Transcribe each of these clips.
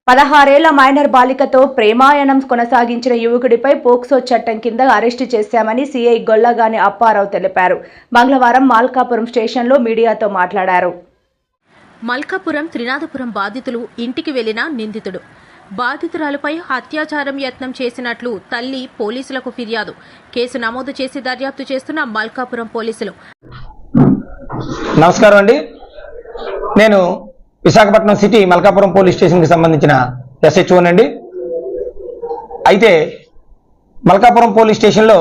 16 ఏళ్ల minor బాలికతో ప్రేమాయణం కొనసాగించిన యువకుడిపై POCSO చట్టం కింద అరెస్టు చేశామని సీఐ గొల్లగాని అప్పారావు తెలిపారు. మంగళవారం మల్కాపురం స్టేషన్లో మీడియాతో మాట్లాడారు. మల్కాపురం త్రినాథపురం బాధితులు ఇంటికి వెళ్లిన నిందితుడు బాధితురాలపై అత్యాచారం యత్నం చేసినట్లు తల్లి పోలీసులకు ఫిర్యాదు. కేసు నమోదు చేసి దర్యాప్తు చేస్తున్న మల్కాపురం పోలీసులు. నమస్కారం అండి. నేను విశాఖపట్నం సిటీ మల్కాపురం పోలీస్ స్టేషన్కి సంబంధించిన SHO అండి. అయితే మల్కాపురం పోలీస్ స్టేషన్లో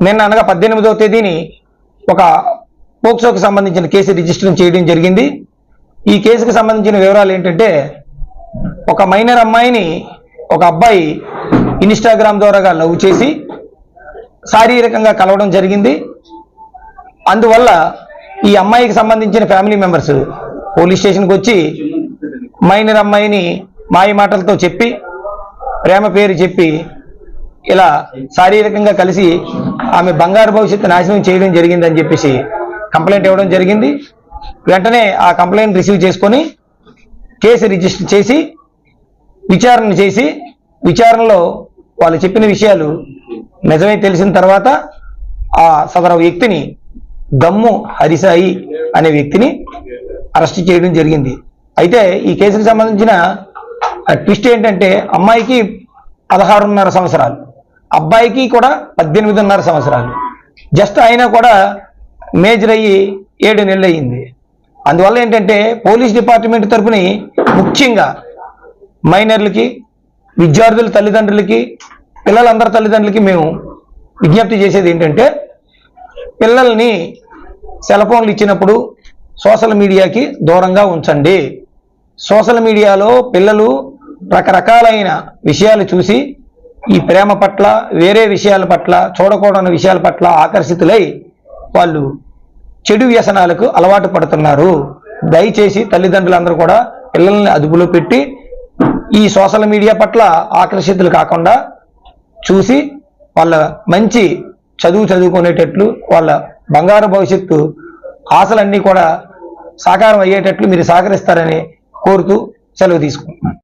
నిన్న అనగా 18వ తేదీని ఒక పోక్సోకి సంబంధించిన కేసు రిజిస్టర్ చేయడం జరిగింది. ఈ కేసుకు సంబంధించిన వివరాలు ఏంటంటే, ఒక మైనర్ అమ్మాయిని ఒక అబ్బాయి ఇన్స్టాగ్రామ్ ద్వారా లవ్ చేసి శారీరకంగా కలవడం జరిగింది. అందువల్ల ఈ అమ్మాయికి సంబంధించిన ఫ్యామిలీ మెంబర్స్ పోలీస్ స్టేషన్కి వచ్చి మైనర్ అమ్మాయిని మాయ మాటలతో చెప్పి, ప్రేమ పేరు చెప్పి ఇలా శారీరకంగా కలిసి ఆమె బంగారు భవిష్యత్తు నాశనం చేయడం జరిగిందని చెప్పేసి కంప్లైంట్ ఇవ్వడం జరిగింది. వెంటనే ఆ కంప్లైంట్ రిసీవ్ చేసుకొని కేసు రిజిస్టర్ చేసి విచారణ చేసి, విచారణలో వాళ్ళు చెప్పిన విషయాలు నిజమే తెలిసిన తర్వాత ఆ సదరు వ్యక్తిని దమ్ము హరిసాయి అనే వ్యక్తిని అరెస్ట్ చేయడం జరిగింది. అయితే ఈ కేసుకు సంబంధించిన ట్విస్ట్ ఏంటంటే, అమ్మాయికి 16.5 సంవత్సరాలు, అబ్బాయికి కూడా 18.5 సంవత్సరాలు. జస్ట్ అయినా కూడా మేజర్ అయ్యి 7 నెలలు అయ్యింది. అందువల్ల ఏంటంటే పోలీస్ డిపార్ట్మెంట్ తరఫుని ముఖ్యంగా మైనర్లకి, విద్యార్థుల తల్లిదండ్రులకి, పిల్లలందరి తల్లిదండ్రులకి మేము విజ్ఞప్తి చేసేది ఏంటంటే, పిల్లల్ని సెల్ ఫోన్లు ఇచ్చినప్పుడు సోషల్ మీడియాకి దూరంగా ఉంచండి. సోషల్ మీడియాలో పిల్లలు రకరకాలైన విషయాలు చూసి ఈ ప్రేమ పట్ల, వేరే విషయాల పట్ల, చూడకూడని విషయాల పట్ల ఆకర్షితులై వాళ్ళు చెడు వ్యసనాలకు అలవాటు పడుతున్నారు. దయచేసి తల్లిదండ్రులందరూ కూడా పిల్లల్ని అదుపులో పెట్టి ఈ సోషల్ మీడియా పట్ల ఆకర్షితులు కాకుండా చూసి వాళ్ళ మంచి చదువుకునేటట్లు, వాళ్ళ బంగారు భవిష్యత్తు ఆశలన్నీ కూడా సాకారం అయ్యేటట్లు మీరు సహకరిస్తారని కోరుతూ సెలవు తీసుకుంటున్నాను.